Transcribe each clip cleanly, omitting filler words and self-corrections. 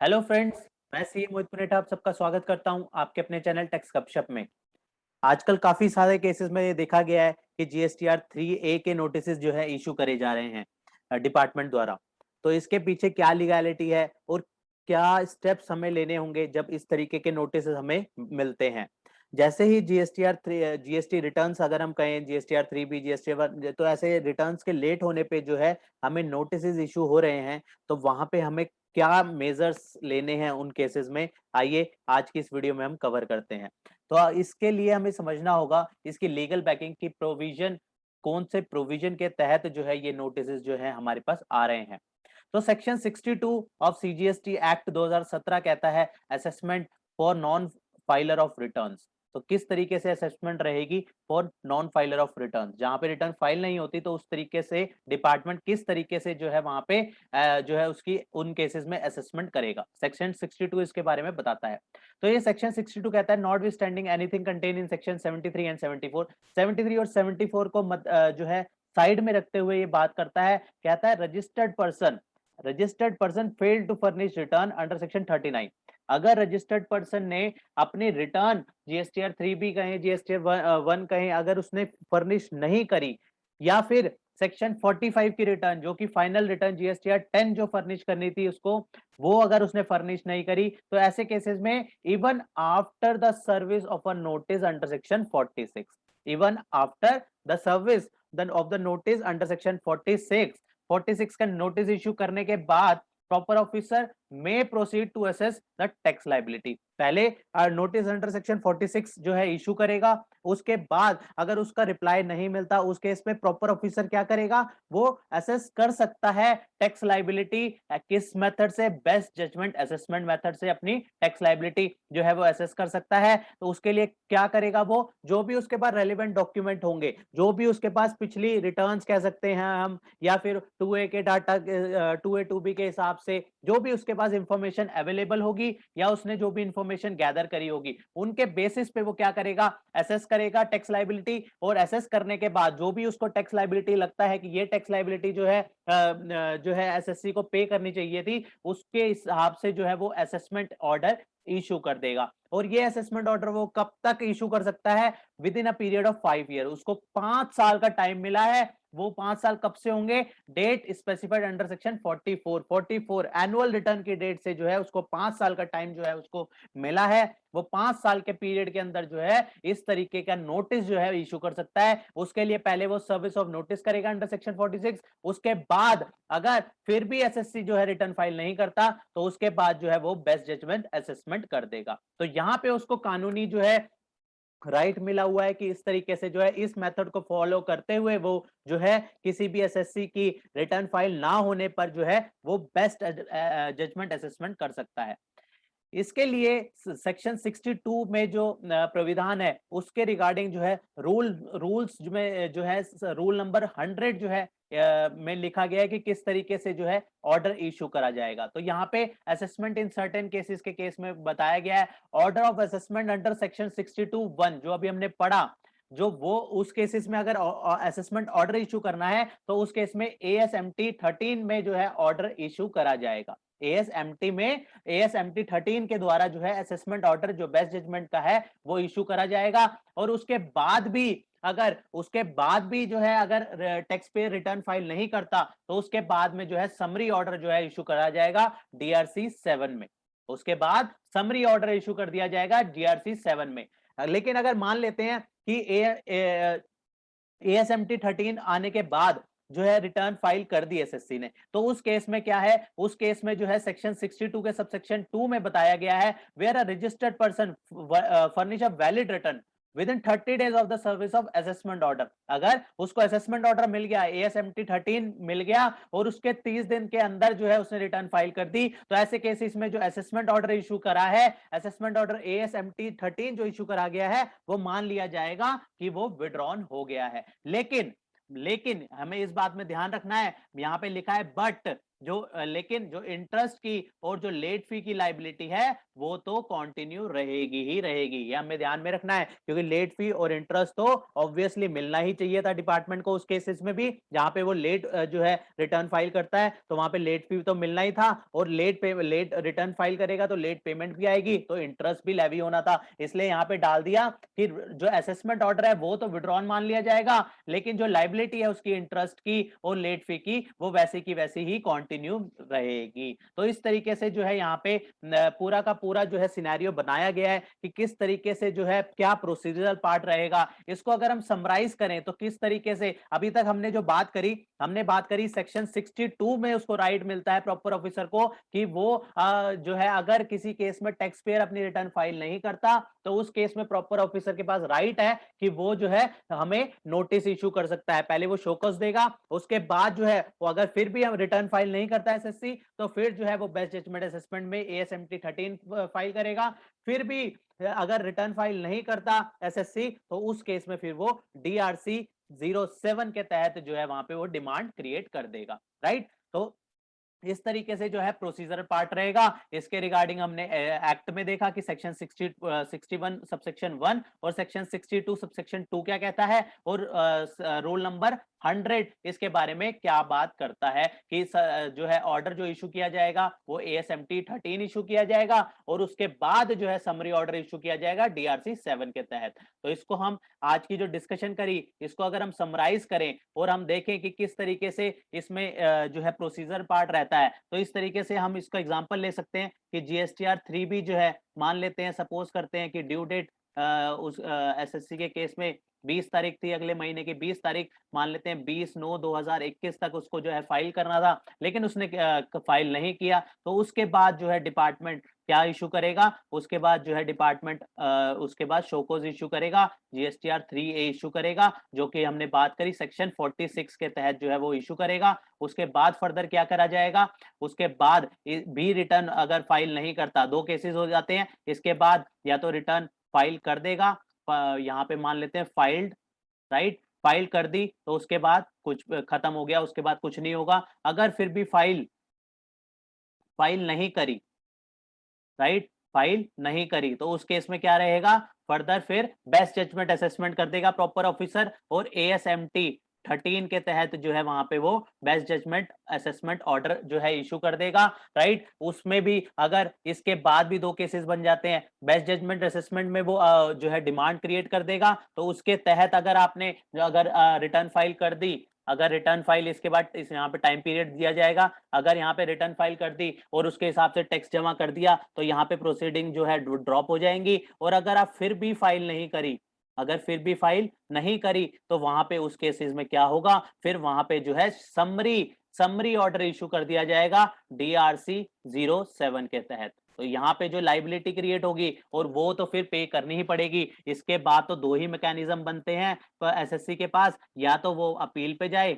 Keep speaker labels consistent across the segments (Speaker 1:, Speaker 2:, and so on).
Speaker 1: Hello friends, मैं सी मोहित पुनेठा आप सबका स्वागत करता हूं आपके अपने चैनल टेक्स गपशप में। आजकल काफी सारे केसेस में ये देखा गया है कि जीएसटीआर 3A के नोटिस जो है इशू करे जा रहे हैं डिपार्टमेंट द्वारा। तो इसके पीछे क्या लीगैलिटी है और क्या स्टेप्स हमें लेने होंगे जब इस तरीके के नोटिस हमें मिलते हैं। जैसे ही जीएसटीआर 3 जीएसटी रिटर्न्स अगर हम कहें जीएसटीआर 3B जीएसटी 1, तो ऐसे रिटर्न्स के लेट होने पे जो है हमें नोटिस इशू हो रहे हैं। तो वहां पे हमें क्या मेजर्स लेने हैं उन केसेस में, आइए आज की इस वीडियो में हम कवर करते हैं। तो इसके लिए हमें समझना होगा इसकी लीगल बैकिंग की प्रोविजन, कौन से प्रोविजन के तहत जो है ये नोटिस जो है हमारे पास आ रहे हैं। तो सेक्शन 62 ऑफ सीजीएसटी एक्ट 2017 कहता है assessment for non filer of returns. तो किस तरीके से असेसमेंट रहेगी for non filer of return, जहां पे रिटर्न फाइल नहीं होती तो उस तरीके से डिपार्टमेंट किस तरीके से जो है वहां पे जो है उसकी उन केसेस में असेसमेंट करेगा। सेक्शन 62 इसके बारे में बताता है। तो ये सेक्शन 62 कहता है notwithstanding anything contain in section 73 and 74। 73 और 74 को जो है साइड में रखते हुए ये बात करता है, कहता है registered person failed to furnish return under section 39। अगर रजिस्टर्ड पर्सन ने अपनी रिटर्न जीएसटीआर 3B कहें जीएसटीआर 1 कहें, अगर उसने फर्निश नहीं करी, या फिर सेक्शन 45 की रिटर्न जो कि फाइनल रिटर्न जीएसटीआर 10 जो फर्निश करनी थी उसको, वो अगर उसने फर्निश नहीं करी, तो ऐसे केसेस में even after the service of a notice under section 46, even after the service of the notice under section 46 का नोटिस इश्यू करने के बाद proper officer may proceed to assess the tax liability. पहले नोटिस अंडर सेक्शन 46 जो है issue करेगा, उसके बाद अगर उसका रिप्लाई नहीं मिलता उस केस में प्रॉपर ऑफिसर क्या करेगा, वो असेस कर सकता है टैक्स लायबिलिटी किस मेथड से, बेस्ट जजमेंट असेसमेंट मेथड से अपनी टैक्स लायबिलिटी जो है वो असेस कर सकता है। तो उसके लिए क्या करेगा, वो जो भी उसके पास रेलिवेंट डॉक्यूमेंट होंगे, जो भी उसके पास पिछली रिटर्न्स कह सकते हैं हम, या फिर 2A के डाटा 2A 2B के हिसाब से जो भी उसके पास इंफॉर्मेशन अवेलेबल होगी या उसने जो भी इंफॉर्मेशन गैदर करी होगी, उनके बेसिस पे वो क्या करेगा, असेस करेगा टैक्स लायबिलिटी। और असेस करने के बाद जो भी उसको टैक्स लायबिलिटी लगता है कि ये टैक्स लायबिलिटी जो है एसएससी को पे करनी चाहिए थी, उसके हिसाब से जो है वो असेसमेंट ऑर्डर इशू कर देगा। और ये असेसमेंट ऑर्डर वो कब तक इशू कर सकता है, with in a period of 5 year. उसको 5 साल का टाइम मिला है। वो 5 साल कब से होंगे, date specified under section 44 annual return की डेट से जो है उसको 5 साल का टाइम जो है उसको मिला है। वो 5 साल के पीरियड के अंदर जो है इस तरीके का नोटिस जो है इशू कर सकता है। उसके लिए पहले वो सर्विस ऑफ नोटिस करेगा अंडर सेक्शन 46। उसके बाद अगर फिर भी एसएससी जो है रिटर्न फाइल नहीं करता, तो उसके बाद जो है वो बेस्ट जजमेंट असेसमेंट कर देगा। तो यहां पे उसको कानूनी जो है राइट मिला हुआ है कि इस तरीके से जो है इस मेथड को फॉलो करते हुए वो जो है किसी भी एसएससी की रिटर्न फाइल ना होने पर जो है वो बेस्ट जजमेंट असेसमेंट कर सकता है। इसके लिए सेक्शन 62 में जो प्राविधान है उसके रिगार्डिंग जो है रूल्स में जो है रूल नंबर 100 जो है में लिखा गया है कि किस तरीके से जो है ऑर्डर इशू करा जाएगा। तो यहाँ पे असेसमेंट इन सर्टेन केसेस के केस में बताया गया है, order of assessment under section 62(1) जो अभी हमने पढ़ा, जो वो उस केसेस में अगर असेसमेंट ऑर्डर इशू करना है तो उस केस में एएसएमटी 13 में जो है ऑर्डर इशू करा जाएगा। एएसएमटी 13 के द्वारा जो है असेसमेंट ऑर्डर जो बेस्ट जजमेंट का है वो इशू करा जाएगा। और उसके बाद भी जो है अगर टैक्स पेयर रिटर्न फाइल नहीं करता, तो उसके बाद में जो है समरी ऑर्डर जो है इशू करा जाएगा डीआरसी 7 में। उसके बाद समरी ऑर्डर इशू कर दिया जाएगा डीआरसी 7 में। लेकिन अगर मान लेते हैं कि एएसएमटी 13 आने के बाद जो है रिटर्न फाइल कर दी एसएससी ने, तो उस केस में क्या है, उस केस में जो है सेक्शन 62 के सबसेक्शन 2 में बताया गया है, where a registered person furnish a valid return within 30 days of the service of assessment order. अगर उसको असेसमेंट ऑर्डर मिल गया, एएसएमटी 13 मिल गया, और उसके 30 दिन के अंदर जो है उसने रिटर्न फाइल कर दी, तो ऐसे केसेस में जो असेसमेंट ऑर्डर इशू करा है, असेसमेंट ऑर्डर एएसएमटी 13 जो इशू करा गया है, वो मान लिया जाएगा कि वो विड्रॉन हो गया है। लेकिन हमें इस बात में ध्यान रखना है, यहां पे लिखा है बट लेकिन जो इंटरेस्ट की और जो लेट फी की लाइबिलिटी है वो तो कंटिन्यू रहेगी ही रहेगी, ये हमें ध्यान में रखना है, क्योंकि लेट फी और इंटरेस्ट तो ऑब्वियसली मिलना ही चाहिए था डिपार्टमेंट को उस केसेस में भी जहां पे वो लेट जो है रिटर्न फाइल करता है, तो वहां पे लेट फी तो मिलना ही था, और लेट रिटर्न फाइल करेगा तो लेट पेमेंट भी आएगी, तो इंटरेस्ट भी लेवी होना था। इसलिए यहाँ पे डाल दिया कि जो असेसमेंट ऑर्डर है वो तो विड्रॉन मान लिया जाएगा, लेकिन जो लाइबिलिटी है उसकी इंटरेस्ट की और लेट फी की वो वैसे की वैसी ही कंटिन्यू रहेगी। तो इस तरीके से जो है यहाँ पे पूरा का पूरा जो है सिनेरियो बनाया गया है कि किस तरीके से जो है क्या प्रोसीजरल पार्ट रहेगा। इसको अगर हम समराइज करें तो किस तरीके से अभी तक हमने जो बात करी, हमने बात करी सेक्शन 62 में उसको राइट मिलता है प्रॉपर ऑफिसर को कि वो जो है अगर किसी केस में टैक्स पेयर अपनी रिटर्न फाइल नहीं करता तो उस केस में प्रॉपर ऑफिसर के पास राइट है कि वो जो है हमें नोटिस इशू कर सकता है। पहले वो शोकॉज देगा, उसके बाद जो है वो अगर फिर भी हम रिटर्न फाइल नहीं करता है एसएससी, तो फिर जो है वो बेस्ट जजमेंट असेसमेंट में एएसएमटी 13 फाइल करेगा। फिर भी अगर रिटर्न फाइल नहीं करता एसएससी तो उस केस में फिर वो डीआरसी 07 के तहत जो है वहां पे वो डिमांड क्रिएट कर देगा, राइट। तो इस तरीके से जो है प्रोसीजर पार्ट रहेगा। इसके रिगार्डिंग हमने एक्ट में देखा कि सेक्शन 61 सबसेक्शन 1 और सेक्शन 62 सबसेक्शन 2 क्या कहता है, और रोल नंबर 100 इसके बारे में क्या बात करता है कि जो है ऑर्डर जो इशू किया जाएगा वो एएसएमटी 13 इशू किया जाएगा, और उसके बाद जो है समरी ऑर्डर इशू किया जाएगा डीआरसी 7 के तहत। तो इसको हम आज की जो डिस्कशन करी इसको अगर हम समराइज करें और हम देखें कि किस तरीके से इसमें जो है प्रोसीजर पार्ट रहता है, तो इस तरीके से हम इसका एग्जांपल ले सकते हैं कि जीएसटीआर 3 भी जो है मान लेते हैं, सपोज करते हैं कि ड्यू डेट उस एसएससी के केस में 20 तारीख थी, अगले महीने की 20 तारीख, मान लेते हैं 20/9/2021 तक उसको जो है फाइल करना था, लेकिन उसने फाइल नहीं किया, तो उसके बाद जो है डिपार्टमेंट क्या इशू करेगा, उसके बाद जो है डिपार्टमेंट उसके बाद शोकोज इशू करेगा, जीएसटीआर 3A इशू करेगा, जो कि हमने बात करी सेक्शन 46 के तहत जो है वो इशू करेगा। उसके बाद फर्दर क्या करा जाएगा, उसके बाद भी रिटर्न अगर फाइल नहीं करता, दो केसेस हो जाते हैं, इसके बाद या तो रिटर्न फाइल कर देगा, यहाँ पे मान लेते हैं फाइल्ड, राइट, फाइल कर दी तो उसके बाद कुछ खत्म हो गया, उसके बाद कुछ नहीं होगा। अगर फिर भी फाइल फाइल नहीं करी, राइट, फाइल नहीं करी, तो उस केस में क्या रहेगा, फर्दर फिर बेस्ट जजमेंट असेसमेंट कर देगा प्रॉपर ऑफिसर, और एएसएमटी 13 के तहत जो है वहां पे वो बेस्ट जजमेंट असेसमेंट ऑर्डर जो है इशू कर देगा, राइट। उसमें भी अगर इसके बाद भी दो केसेस बन जाते हैं, बेस्ट जजमेंट असेसमेंट में वो जो है डिमांड क्रिएट कर देगा, तो उसके तहत अगर आपने अगर रिटर्न फाइल कर दी, अगर रिटर्न फाइल इसके बाद इस यहाँ पे टाइम पीरियड दिया जाएगा, अगर यहाँ पे रिटर्न फाइल कर दी और उसके हिसाब से टैक्स जमा कर दिया तो यहाँ पे प्रोसीडिंग जो है ड्रॉप हो जाएंगी। और अगर आप फिर भी फाइल नहीं करी, अगर फिर भी फाइल नहीं करी तो वहां पे उस केसेस में क्या होगा, फिर वहां पे जो है समरी ऑर्डर इशू कर दिया जाएगा डीआरसी 07 के तहत। तो यहाँ पे जो लाइबिलिटी क्रिएट होगी और वो तो फिर पे करनी ही पड़ेगी। इसके बाद तो दो ही मैकेनिज्म बनते हैं तो एसएससी के पास, या तो वो अपील पे जाए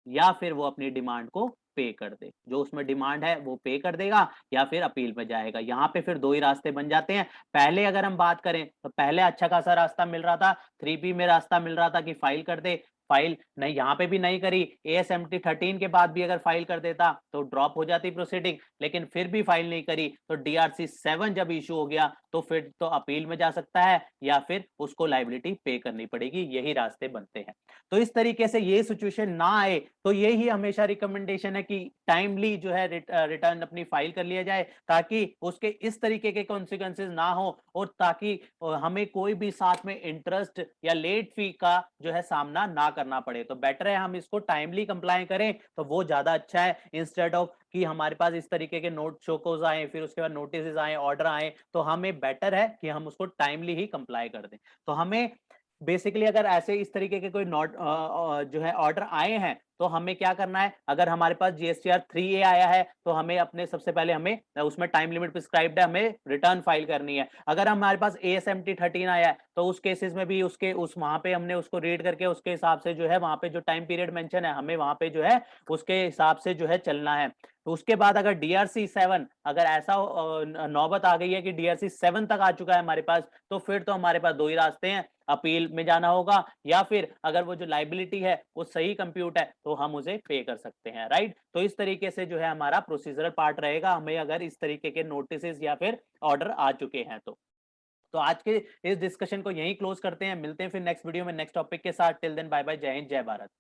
Speaker 1: या फिर वो अपनी डिमांड को पे कर दे, जो उसमें डिमांड है वो पे कर देगा या फिर अपील में जाएगा। यहाँ पे फिर दो ही रास्ते बन जाते हैं। पहले अगर हम बात करें तो पहले अच्छा खासा रास्ता मिल रहा था, 3B में रास्ता मिल रहा था कि फाइल कर दे, फाइल नहीं, यहाँ पे भी नहीं करी, एएसएमटी 13 के बाद भी अगर फाइल कर देता तो ड्रॉप हो जाती प्रोसीडिंग, लेकिन फिर भी फाइल नहीं करी तो डीआरसी 7 जब इशू हो गया तो फिर तो अपील में जा सकता है या फिर उसको लाइबिलिटी पे करनी पड़ेगी, यही रास्ते बनते हैं। तो इस तरीके से ये सिचुएशन ना आए तो ये ही हमेशा रिकमेंडेशन है कि टाइमली जो है रिटर्न अपनी फाइल कर लिया जाए, ताकि उसके इस तरीके के कॉन्सिक्वेंसेस ना हो और ताकि हमें कोई भी साथ में इंटरेस्ट या लेट फी का जो है सामना ना करना पड़े। तो बेटर है हम इसको टाइमली कंप्लाई करें तो वो ज्यादा अच्छा है, इंस्टेड ऑफ कि हमारे पास इस तरीके के नोट शोकोज आए, फिर उसके बाद नोटिस आए, ऑर्डर आए, तो हमें बेटर है कि हम उसको टाइमली ही कंप्लाई कर दें। तो हमें बेसिकली अगर ऐसे इस तरीके के कोई नोट जो है ऑर्डर आए हैं तो हमें क्या करना है, अगर हमारे पास जीएसटीआर 3A आया है तो हमें अपने सबसे पहले हमें उसमें टाइम लिमिट प्रिस्क्राइब्ड है, हमें रिटर्न फाइल करनी है। अगर हमारे पास एएसएमटी 13 आया है तो उस केसेस में भी उसके उस वहां पे हमने उसको रीड करके उसके हिसाब से जो है वहां पे जो टाइम पीरियड मेंशन है हमें वहां पे जो है उसके हिसाब से जो है चलना है। तो उसके बाद अगर डीआरसी 7 अगर ऐसा नौबत आ गई है कि डीआरसी 7 तक आ चुका है हमारे पास, तो फिर तो हमारे पास दो ही रास्ते हैं, अपील में जाना होगा या फिर अगर वो जो लाइबिलिटी है वो सही कंप्यूट है तो हम उसे पे कर सकते हैं, राइट। तो इस तरीके से जो है हमारा प्रोसीजरल पार्ट रहेगा, हमें अगर इस तरीके के नोटिस या फिर ऑर्डर आ चुके हैं तो आज के इस डिस्कशन को यहीं क्लोज करते हैं, मिलते हैं फिर नेक्स्ट वीडियो में नेक्स्ट टॉपिक के साथ। टिल देन बाय बाय, जय हिंद जय भारत।